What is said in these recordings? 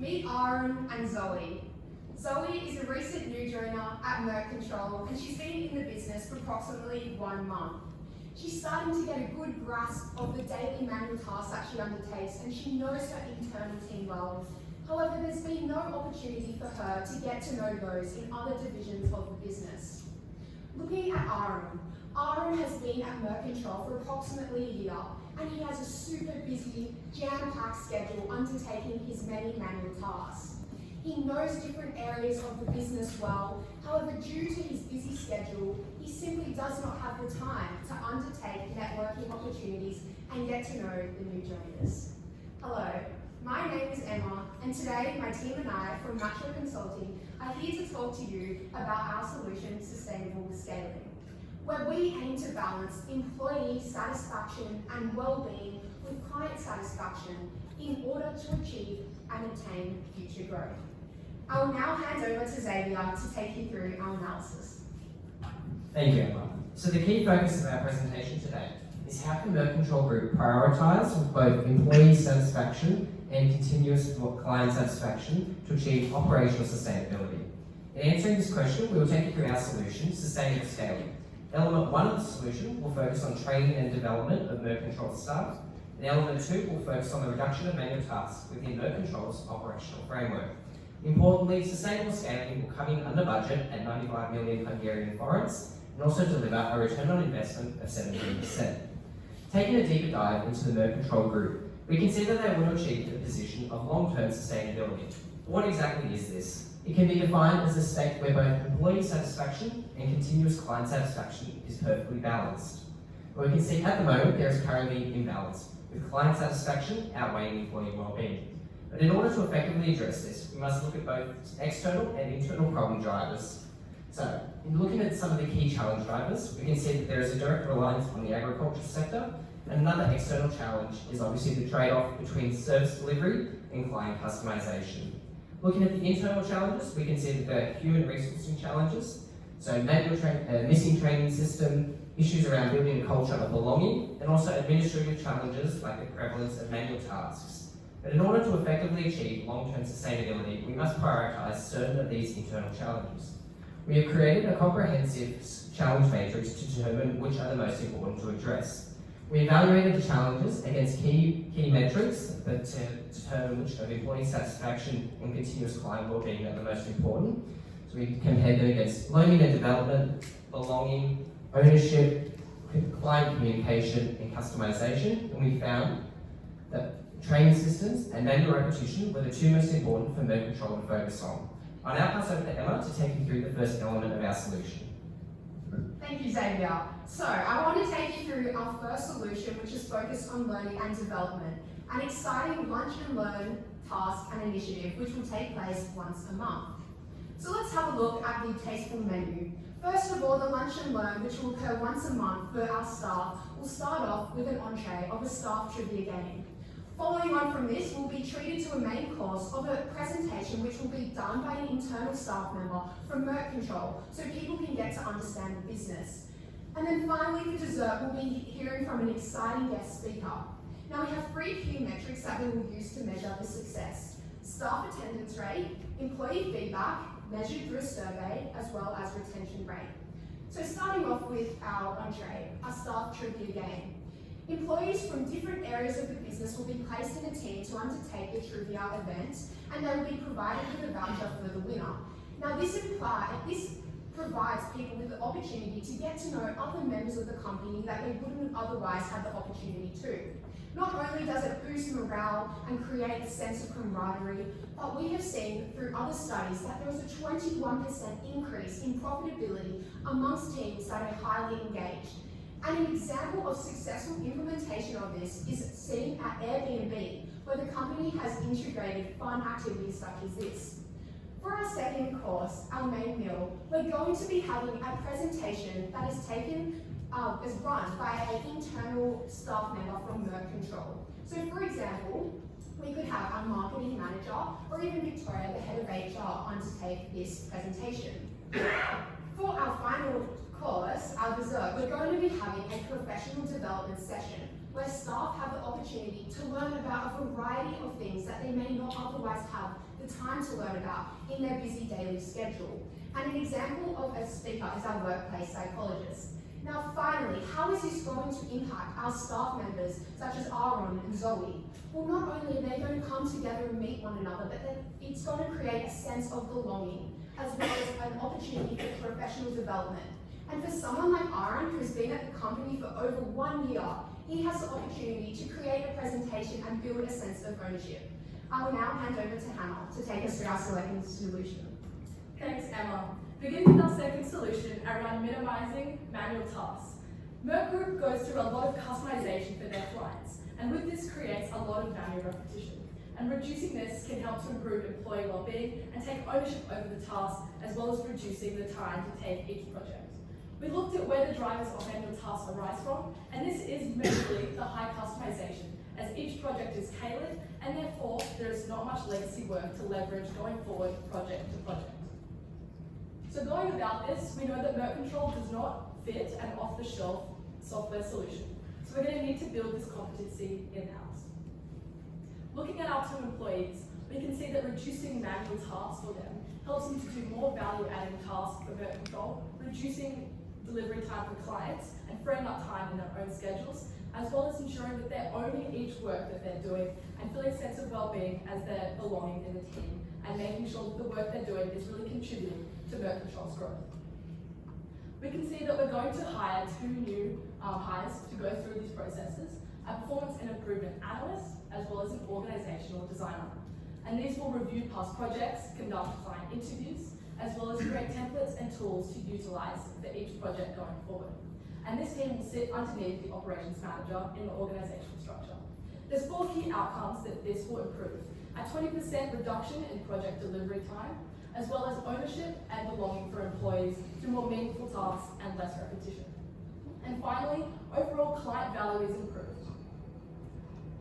Meet Aaron and Zoe. Zoe is a recent new joiner at Mertcontrol, and she's been in the business for approximately 1 month. She's starting to get a good grasp of the daily manual tasks that she undertakes, and she knows her internal team well. However, there's been no opportunity for her to get to know those in other divisions of the business. Looking at Aaron has been at Mertcontrol for approximately a year, and he has a super busy, jam-packed schedule undertaking his many manual tasks. He knows different areas of the business well. However, due to his busy schedule, he simply does not have the time to undertake networking opportunities and get to know the new joiners. Hello, my name is Emma, and today my team and I from Mertcontrol are here to talk to you about our solution, Sustainable Scaling, where we aim to balance employee satisfaction and well-being with client satisfaction in order to achieve and attain future growth. I will now hand over to Xavier to take you through our analysis. Thank you, Emma. So the key focus of our presentation today is how can Mertcontrol Group prioritise both employee satisfaction and continuous client satisfaction to achieve operational sustainability. In answering this question, we will take you through our solution, Sustainable Scaling. Element 1 of the solution will focus on training and development of Mertcontrol staff, and element 2 will focus on the reduction of manual tasks within Mertcontrol's operational framework. Importantly, Sustainable Scaling will come in under budget at 95 million Hungarian forints and also deliver a return on investment of 17%. Taking a deeper dive into the Mertcontrol Group, we can see that they want to achieve the position of long-term sustainability. What exactly is this? It can be defined as a state where both employee satisfaction and continuous client satisfaction is perfectly balanced. But we can see at the moment there is currently imbalance, with client satisfaction outweighing employee well-being. But in order to effectively address this, we must look at both external and internal problem drivers. So, in looking at some of the key challenge drivers, we can see that there is a direct reliance on the agriculture sector, and another external challenge is obviously the trade-off between service delivery and client customization. Looking at the internal challenges, we can see that there are human resourcing challenges, so missing training system, issues around building a culture of belonging, and also administrative challenges like the prevalence of manual tasks. But in order to effectively achieve long-term sustainability, we must prioritise certain of these internal challenges. We have created a comprehensive challenge matrix to determine which are the most important to address. We evaluated the challenges against key metrics that to determine which of employee satisfaction and continuous client well-being are the most important. So we compared them against learning and development, belonging, ownership, client communication, and customization, and we found that training systems and manual repetition were the two most important for Mertcontrol to focus on. I'll now pass over to Emma to take you through the first element of our solution. Thank you, Xavier. So, I want to take you through our first solution, which is focused on learning and development, an exciting lunch and learn task and initiative, which will take place once a month. So let's have a look at the tasteful menu. First of all, the lunch and learn, which will occur once a month for our staff, will start off with an entree of a staff trivia game. Following on from this, we'll be treated to a main course of a presentation which will be done by an internal staff member from Mertcontrol, so people can get to understand the business. And then finally, for dessert, we'll be hearing from an exciting guest speaker. Now, we have 3 key metrics that we will use to measure the success: staff attendance rate, employee feedback, measured through a survey, as well as retention rate. So starting off with our entree, our staff trivia game. Employees from different areas of the business will be placed in a team to undertake the trivia event, and they will be provided with a voucher for the winner. Now this provides people with the opportunity to get to know other members of the company that they wouldn't otherwise have the opportunity to. Not only does it boost morale and create a sense of camaraderie, but we have seen through other studies that there was a 21% increase in profitability amongst teams that are highly engaged. And an example of successful implementation of this is seen at Airbnb, where the company has integrated fun activities such as this. For our second course, our main meal, we're going to be having a presentation that is run by an internal staff member from Mertcontrol. So for example, we could have our marketing manager or even Victoria, the head of HR, undertake this presentation. For our final course, our dessert, we're going to be having a professional development session where staff have the opportunity to learn about a variety of things that they may not otherwise have the time to learn about in their busy daily schedule. And an example of a speaker is our workplace psychologist. Now finally, how is this going to impact our staff members such as Aaron and Zoe? Well, not only are they going to come together and meet one another, but then it's going to create a sense of belonging, as well as an opportunity for professional development. And for someone like Aaron, who's been at the company for over 1 year, he has the opportunity to create a presentation and build a sense of ownership. I will now hand over to Hannah to take us through our second solution. Thanks, Emma. Beginning with our second solution around minimizing manual tasks. Merck Group goes through a lot of customization for their clients, and with this creates a lot of manual repetition. And reducing this can help to improve employee well-being and take ownership over the task, as well as reducing the time to take each project. We looked at where the drivers of manual tasks arise from, and this is mainly the high customization, as each project is tailored, and therefore there is not much legacy work to leverage going forward project to project. So going about this, we know that Mertcontrol does not fit an off-the-shelf software solution. So we're going to need to build this competency in-house. Looking at our 2 employees, we can see that reducing manual tasks for them helps them to do more value-adding tasks for Mertcontrol, reducing delivery time for clients and freeing up time in their own schedules, as well as ensuring that they're owning each work that they're doing and feeling a sense of well-being as they're belonging in the team and making sure that the work they're doing is really contributing to Mertcontrol's growth. We can see that we're going to hire 2 new hires to go through these processes, a performance and improvement analyst, as well as an organizational designer. And these will review past projects, conduct client interviews, as well as create templates and tools to utilize for each project going forward. And this team will sit underneath the operations manager in the organizational structure. There's 4 key outcomes that this will improve: a 20% reduction in project delivery time, as well as ownership and belonging for employees through more meaningful tasks and less repetition. And finally, overall client value is improved.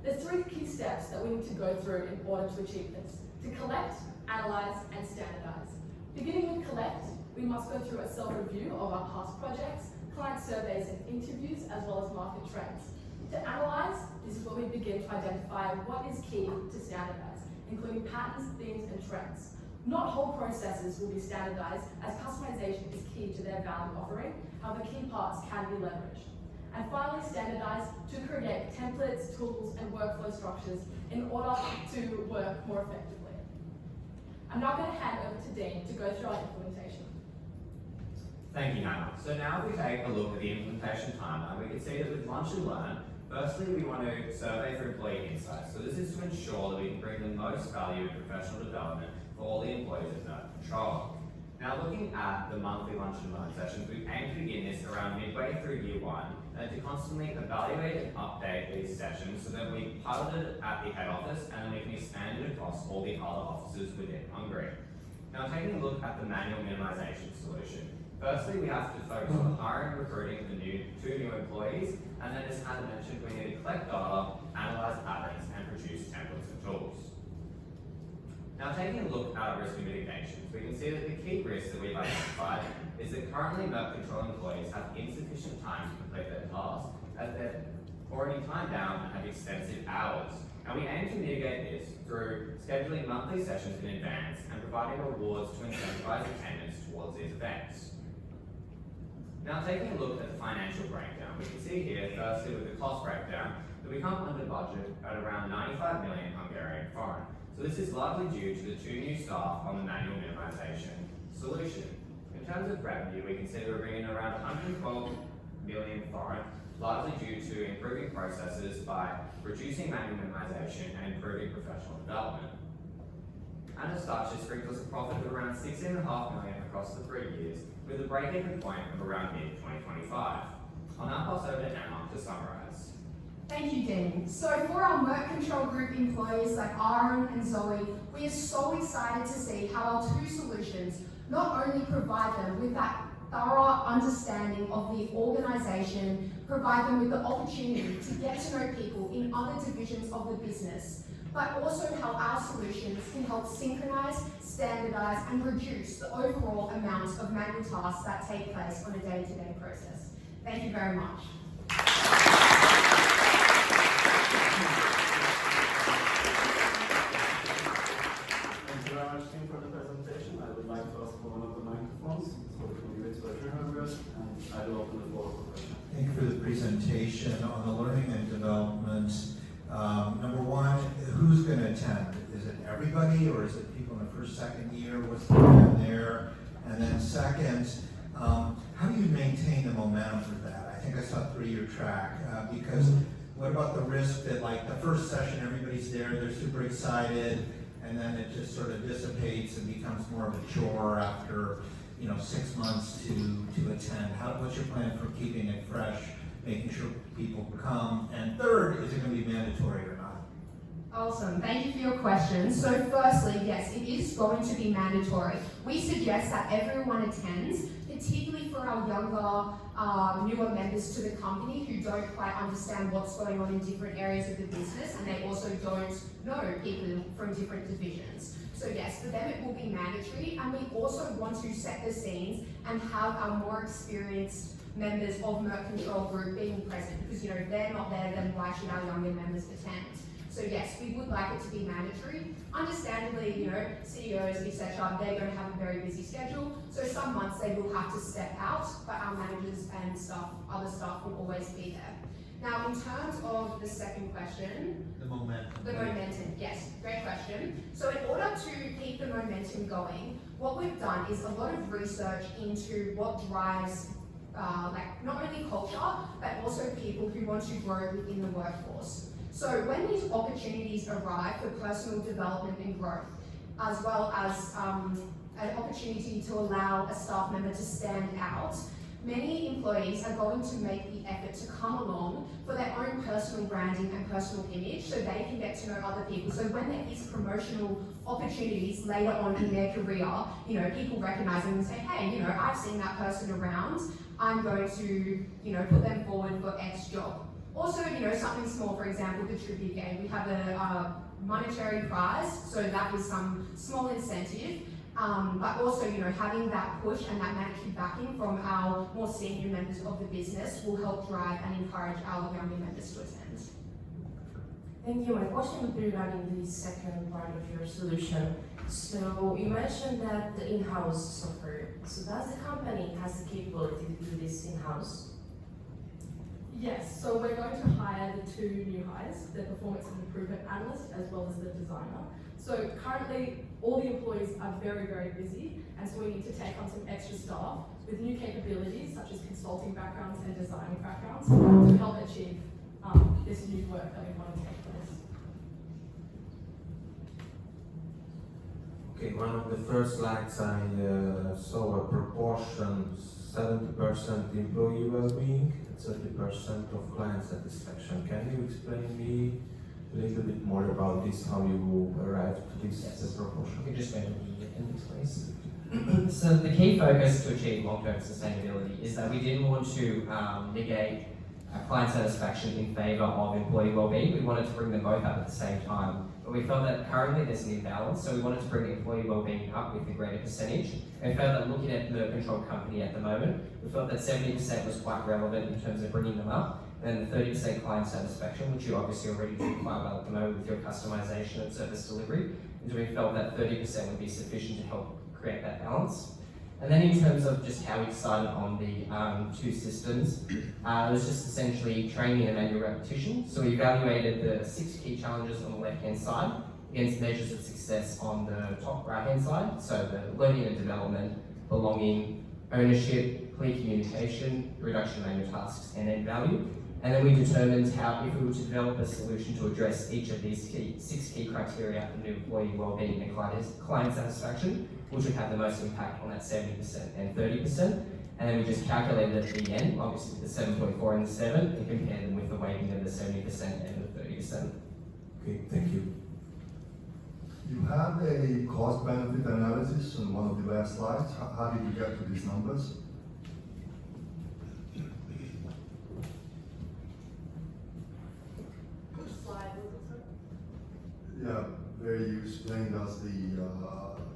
There's 3 key steps that we need to go through in order to achieve this: to collect, analyze, and standardize. Beginning with collect, we must go through a self-review of our past projects, client surveys and interviews, as well as market trends. To analyze, this is where we begin to identify what is key to standardize, including patterns, themes, and trends. Not whole processes will be standardized, as customization is key to their value offering, however key parts can be leveraged. And finally, standardize to create templates, tools, and workflow structures in order to work more effectively. I'm now going to hand over to Dean to go through our implementation. Thank you, Hannah. So now if we take a look at the implementation timeline, we can see that with Lunch and Learn, firstly, we want to survey for employee insights. So this is to ensure that we can bring the most value in professional development for all the employees at Mertcontrol. Now looking at the monthly Lunch and Learn sessions, we aim to begin this around midway through year 1 and to constantly evaluate and update these sessions so that we pilot it at the head office and then we can expand it across all the other offices within Hungary. Now taking a look at the manual minimization solution. Firstly, we have to focus on hiring and recruiting the 2 new employees, and then as Hannah mentioned, we need to collect data, analyze patterns, and produce templates and tools. Now taking a look at our risk and mitigations, we can see that the key risks that we've identified is that currently Mertcontrol employees have insufficient time to complete their tasks, as they're already timed down and have extensive hours. And we aim to mitigate this through scheduling monthly sessions in advance and providing rewards to incentivize attendance towards these events. Now taking a look at the financial breakdown, we can see here, firstly with the cost breakdown, that we come under budget at around 95 million Hungarian forint. So this is largely due to the 2 new staff on the manual minimization solution. In terms of revenue, we can see that we're bringing around 112 million forint, largely due to improving processes by reducing manual minimization and improving professional development. And as such, this brings us a profit of around 16.5 million across the 3 years, with a break-even point of around mid-2025. I'll now pass over to Emma to summarise. Thank you, Dean. So for our Mertcontrol Group employees like Aaron and Zoe, we are so excited to see how our 2 solutions not only provide them with that thorough understanding of the organisation, provide them with the opportunity to get to know people in other divisions of the business, but also how our solutions can help synchronise, standardise and reduce the overall amount of manual tasks that take place on a day-to-day process. Thank you very much. Thank you very much, team, for the presentation. I would like to ask for one of the microphones so we can give it to our junior members, and I will open the floor for questions. Thank you for the presentation on the learning and development. Number one, who's going to attend? Is it everybody, or is it people in the first, second year? What's the plan there? And then second, how do you maintain the momentum for that? I think I saw a 3-year track, because what about the risk that like the first session, everybody's there, they're super excited, and then it just sort of dissipates and becomes more of a chore after 6 months to attend? What's your plan for keeping it fresh, making sure people come? And third, is it going to be mandatory or not? Awesome, thank you for your question. So firstly, yes, it is going to be mandatory. We suggest that everyone attends, particularly for our younger, newer members to the company who don't quite understand what's going on in different areas of the business, and they also don't know people from different divisions. So yes, for them it will be mandatory, and we also want to set the scenes and have our more experienced members of Mertcontrol Group being present, because they're not there, then why should our younger members attend? So yes, we would like it to be mandatory. Understandably, CEOs, etc., they're going to have a very busy schedule, so some months they will have to step out, but our managers and other staff will always be there. Now, in terms of the second question, The momentum. the momentum, yes, great question. So in order to keep the momentum going, what we've done is a lot of research into what drives not only culture, but also people who want to grow within the workforce. So when these opportunities arrive for personal development and growth, as well as an opportunity to allow a staff member to stand out, many employees are going to make the effort to come along for their own personal branding and personal image, so they can get to know other people. So when there is promotional opportunities later on in their career, people recognize them and say, hey, I've seen that person around, I'm going to, put them forward for X job. Also, something small, for example, the trivia game. We have a monetary prize, so that is some small incentive. But also, having that push and that mandatory backing from our more senior members of the business will help drive and encourage our younger members to attend. Thank you. My question would be regarding the second part of your solution. So you mentioned that the in-house software. So does the company has the capability to do this in-house? Yes, so we're going to hire the 2 new hires, the performance and improvement analyst as well as the designer. So currently, all the employees are very, very busy, and so we need to take on some extra staff with new capabilities such as consulting backgrounds and designing backgrounds to help achieve this new work that we want to take place. Okay, one of the first slides I saw a proportion 70% employee well-being and 30% of client satisfaction. Can you explain me a little bit more about this, how you arrived to this proportion? We just went to the appendix, please. So the key focus to achieve long-term sustainability is that we didn't want to negate client satisfaction in favour of employee well-being. We wanted to bring them both up at the same time. But we felt that currently there's an imbalance, so we wanted to bring employee well-being up with a greater percentage. And we felt that looking at the control company at the moment, we felt that 70% was quite relevant in terms of bringing them up. And then the 30% client satisfaction, which you obviously already do quite well at the moment with your customization and service delivery. And so we felt that 30% would be sufficient to help create that balance. And then in terms of just how we decided on the 2 systems, it was just essentially training and manual repetition. So we evaluated the 6 key challenges on the left-hand side against measures of success on the top right-hand side. So the learning and development, belonging, ownership, clear communication, reduction of manual tasks, and end value. And then we determined how, if we were to develop a solution to address each of these 6 key criteria for new employee well-being and client satisfaction, which would have the most impact on that 70% and 30%. And then we just calculated at the end, obviously the 7.4 and the 7, and compared them with the weighting of the 70% and the 30%. Okay, thank you. You had a cost-benefit analysis on one of the last slides. How did you get to these numbers? Which slide was it? Yeah, where you explained us the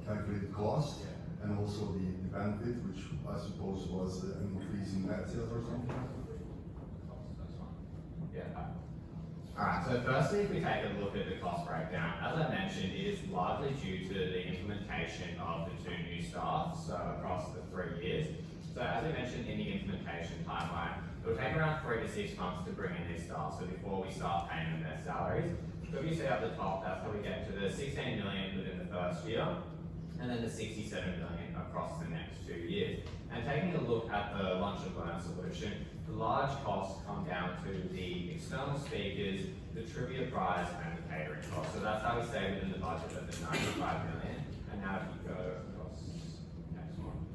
calculated cost and also the benefit, which I suppose was an increase in net sales or something. Yeah. Alright, so firstly, if we take a look at the cost breakdown, as I mentioned, it is largely due to the implementation of the 2 new staff, so across the 3 years. So as I mentioned in the implementation timeline, it will take around 3 to 6 months to bring in these staff, so before we start paying them their salaries. So if you see up the top, that's how we get to the 16 million within the first year, and then the 67 million across the next 2 years. And taking a look at the lunch and learn solution, the large costs come down to the external speakers, the trivia prize, and the catering costs. So that's how we stay within the budget of the 95 million. And now if you go across next one.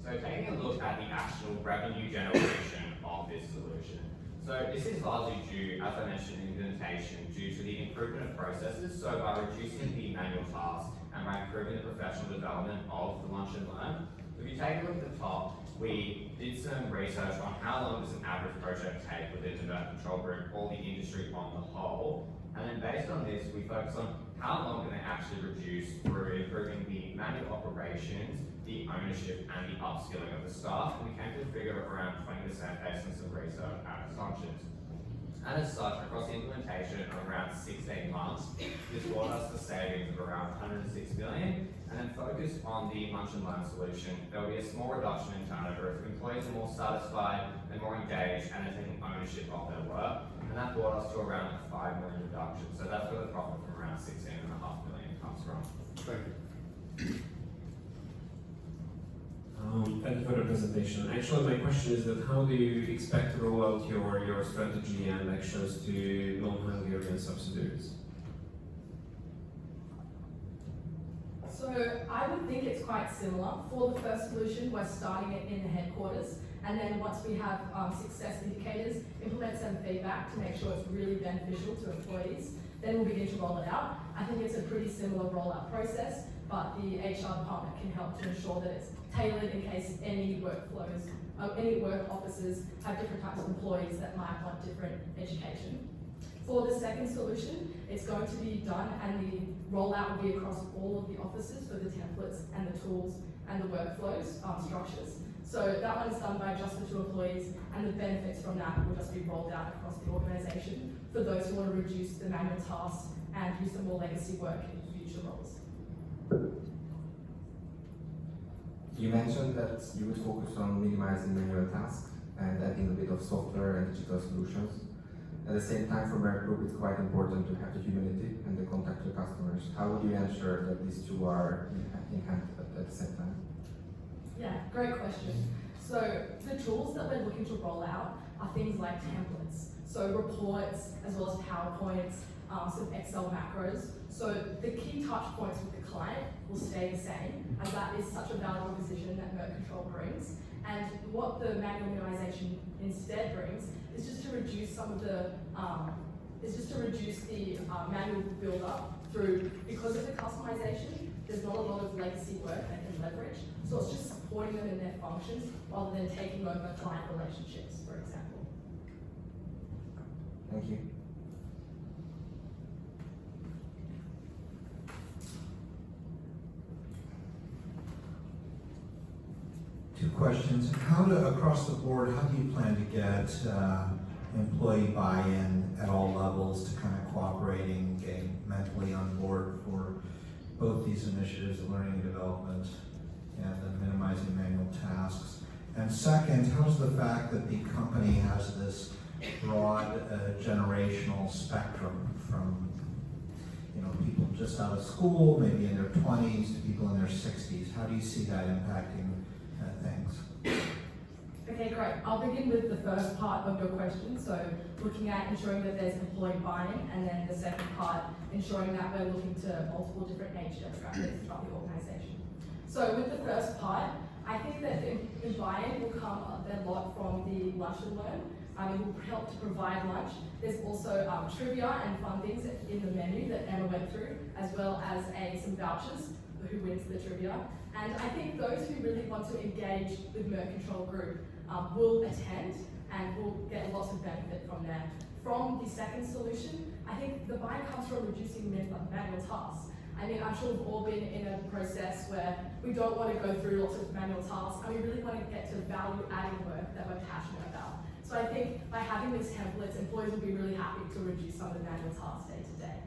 So taking a look at the actual revenue generation of this solution. So this is largely due, as I mentioned in the implementation, due to the improvement of processes. So by reducing the manual tasks and by improving the professional development of the lunch and learn. If you take a look at the top, we did some research on how long does an average project take within the Mertcontrol group or the industry on the whole. And then based on this, we focus on how long can they actually reduce through improving the manual operations, the ownership, and the upskilling of the staff. And we came to a figure of around 20% based on some research and assumptions. And as such, across the implementation of around 16 months, this brought us to savings of around 106 million. And then focus on the lunch and learn solution. There will be a small reduction in turnover if employees are more satisfied, they're more engaged, and they're taking ownership of their work. And that brought us to around a 5 million reduction. So that's where the profit from around 16.5 million comes from. Thank you. Thank you for the presentation. Actually, my question is that how do you expect to roll out your strategy and actions to non-Hungarian subsidiaries? So I would think it's quite similar. For the first solution, we're starting it in the headquarters, and then once we have success indicators, implement some feedback to make sure it's really beneficial to employees, then we'll begin to roll it out. I think it's a pretty similar rollout process, but the HR department can help to ensure that it's tailored in case any workflows, any work offices have different types of employees that might want different education. For the second solution, it's going to be done and the rollout will be across all of the offices for the templates and the tools and the workflows structures. So that one is done by just the 2 employees, and the benefits from that will just be rolled out across the organisation for those who want to reduce the manual tasks and use the more legacy work in future roles. You mentioned that you would focus on minimizing manual tasks and adding a bit of software and digital solutions. At the same time, for Merck Group, it's quite important to have the humanity and the contact with customers. How would you ensure that these 2 are in hand at the same time? Yeah, great question. So the tools that we're looking to roll out are things like templates, so reports as well as PowerPoints, some Excel macros. So the key touch points with the client will stay the same, as that is such a valuable position that Mertcontrol brings. And what the manual minimization instead brings is just to reduce some of the manual build-up through, because of the customization, there's not a lot of legacy work they can leverage. So it's just supporting them in their functions rather than taking over client relationships, for example. Thank you. Two questions. Across the board, how do you plan to get employee buy-in at all levels to kind of cooperating, getting mentally on board for both these initiatives, the learning and development and the minimizing manual tasks? And second, how's the fact that the company has this broad generational spectrum from people just out of school, maybe in their 20s, to people in their 60s? How do you see that impacting things? Okay, great. I'll begin with the first part of your question. So looking at ensuring that there's employee buy-in, and then the second part, ensuring that we're looking to multiple different age demographics throughout the organisation. So with the first part, I think that the buy-in will come a lot from the lunch and learn. It will help to provide lunch. There's also trivia and fun things in the menu that Emma went through, as well as some vouchers for who wins the trivia. And I think those who really want to engage with Mertcontrol Group will attend and will get lots of benefit from there. From the second solution, I think the buy comes from reducing manual tasks. I mean, I'm sure we've all been in a process where we don't want to go through lots of manual tasks and we really want to get to value-adding work that we're passionate about. So I think by having these templates, employees will be really happy to reduce some of the manual tasks day to day.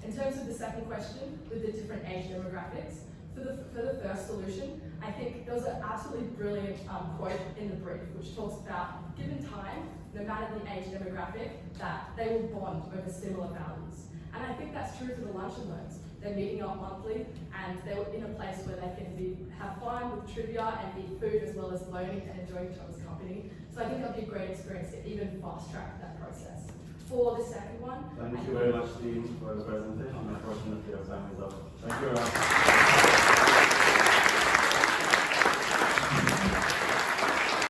In terms of the second question, with the different age demographics, for the first solution, I think there was an absolutely brilliant quote in the brief which talks about, given time, no matter the age demographic, that they will bond over similar values. And I think that's true for the lunch and learns. They're meeting up monthly and they're in a place where they can have fun with trivia and eat food as well as learning and enjoying each other's company. So I think that'll be a great experience to even fast track that process. For the second one, Thank you very much, team, for the presentation. Unfortunately, our time is up. Thank you very much.